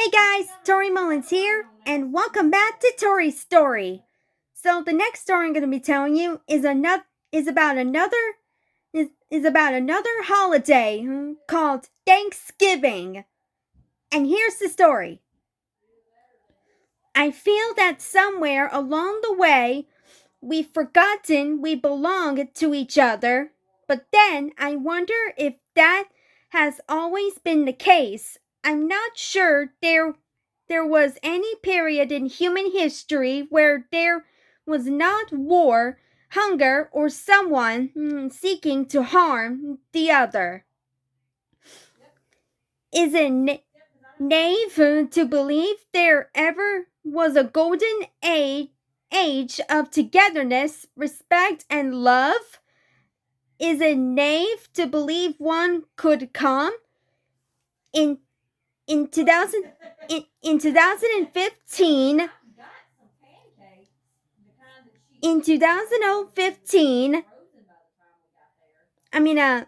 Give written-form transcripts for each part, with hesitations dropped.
Hey guys, Torrie Mullins here, and welcome back to Torrie's story. So the next story I'm going to be telling you is about another holiday called Thanksgiving. And here's the story. I feel that somewhere along the way we've forgotten we belong to each other, but then I wonder if that has always been the case. I'm not sure there was any period in human history where there was not war, hunger, or someone seeking to harm the other. Is it naive to believe there ever was a golden age of togetherness, respect, and love? Is it naive to believe one could come in in 2000 in 2015 in 2015 I mean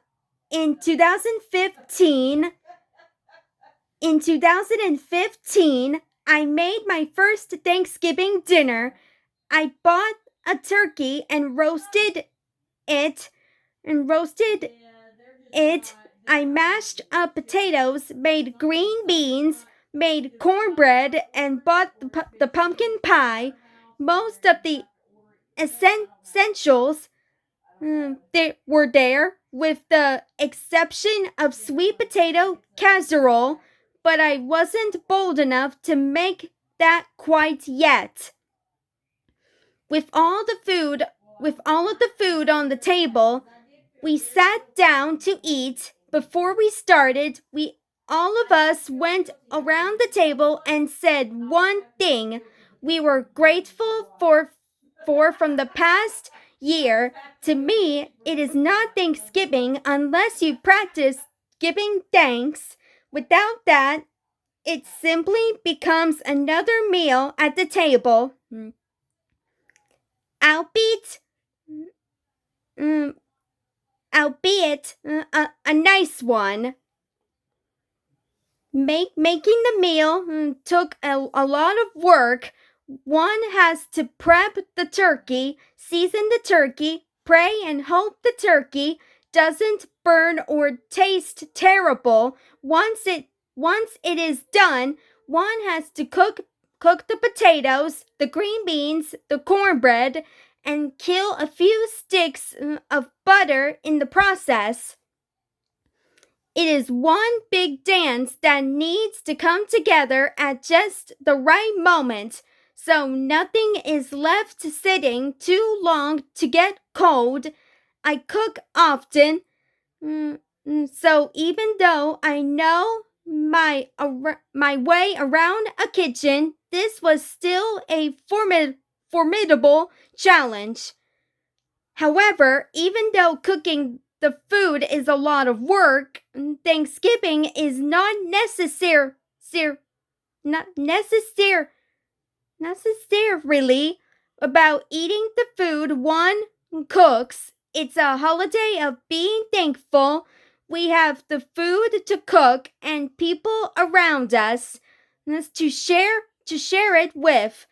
in 2015 in 2015 I made my first Thanksgiving dinner. I bought a turkey and it roasted it. I mashed up potatoes, made green beans, made cornbread, and bought the pumpkin pie. Most of the essentials they were there, with the exception of sweet potato casserole, but I wasn't bold enough to make that quite yet. With all the food, with all of the food on the table, we sat down to eat. Before we started, we all of us went around the table and said one thing we were grateful for from the past year. To me, it is not Thanksgiving unless you practice giving thanks. Without that, it simply becomes another meal at the table. Albeit, mm, albeit a nice one. Making the meal took a lot of work. One has to prep the turkey, season the turkey, pray and hope the turkey doesn't burn or taste terrible. Once it is done, one has to cook the potatoes, the green beans, the cornbread, and kill a few sticks of butter in the process. It is one big dance that needs to come together at just the right moment, so nothing is left sitting too long to get cold. I cook often, so even though I know my way around a kitchen, this was still a formidable challenge. However, even though cooking the food is a lot of work, Thanksgiving is not necessarily about eating the food one cooks. It's a holiday of being thankful we have the food to cook and people around us to share it with.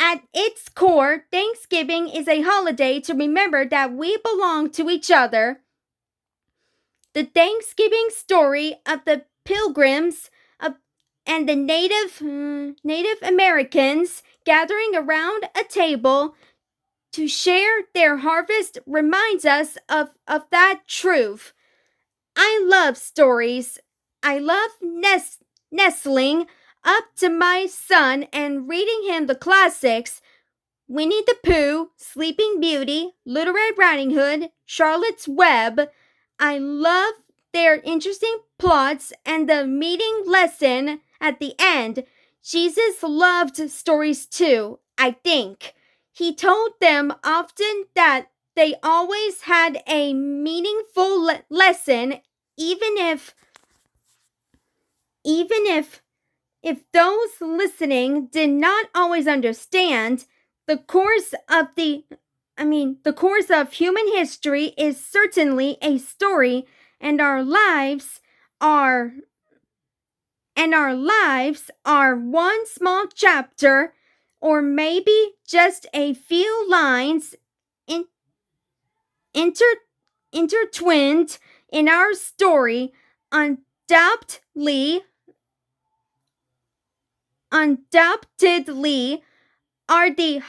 At its core, Thanksgiving is a holiday to remember that we belong to each other. The Thanksgiving story of the Pilgrims and the Native Americans gathering around a table to share their harvest reminds us of that truth. I love stories. I love nestling up to my son and reading him the classics: Winnie the Pooh, Sleeping Beauty, Little Red Riding Hood, Charlotte's Web. I love their interesting plots and the meaning lesson at the end. Jesus loved stories too, I think. He told them often that they always had a meaningful lesson, even if those listening did not always understand. The course of human history is certainly a story, and our lives are and our lives are one small chapter, or maybe just a few lines in, inter, intertwined in our story. Undoubtedly, are the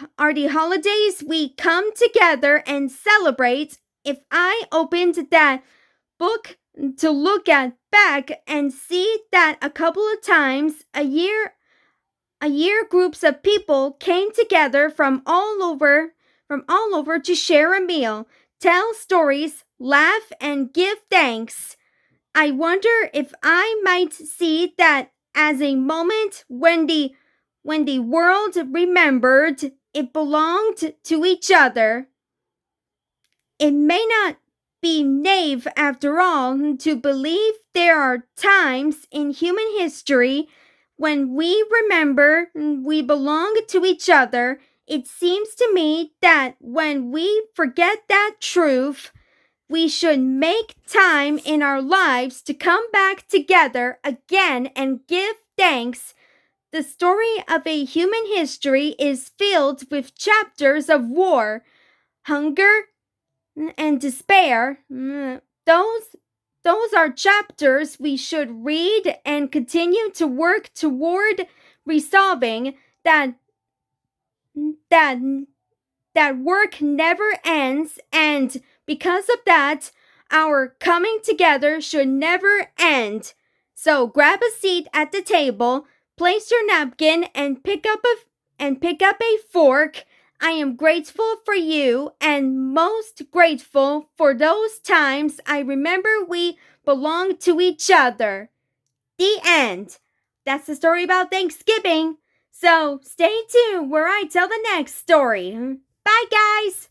holidays we come together and celebrate. If I opened that book to look at back and see that a couple of times a year groups of people came together from all over to share a meal, tell stories, laugh, and give thanks. I wonder if I might see that as a moment when the world remembered it belonged to each other. It may not be naive after all to believe there are times in human history when we remember we belong to each other. It seems to me that when we forget that truth, we should make time in our lives to come back together again and give thanks. The story of a human history is filled with chapters of war, hunger, and despair. Those are chapters we should read and continue to work toward resolving. That that that work never ends, and because of that, our coming together should never end. So grab a seat at the table, place your napkin, and pick up a fork. I am grateful for you, and most grateful for those times I remember we belong to each other. The end. That's the story about Thanksgiving. So stay tuned where I tell the next story. Bye, guys!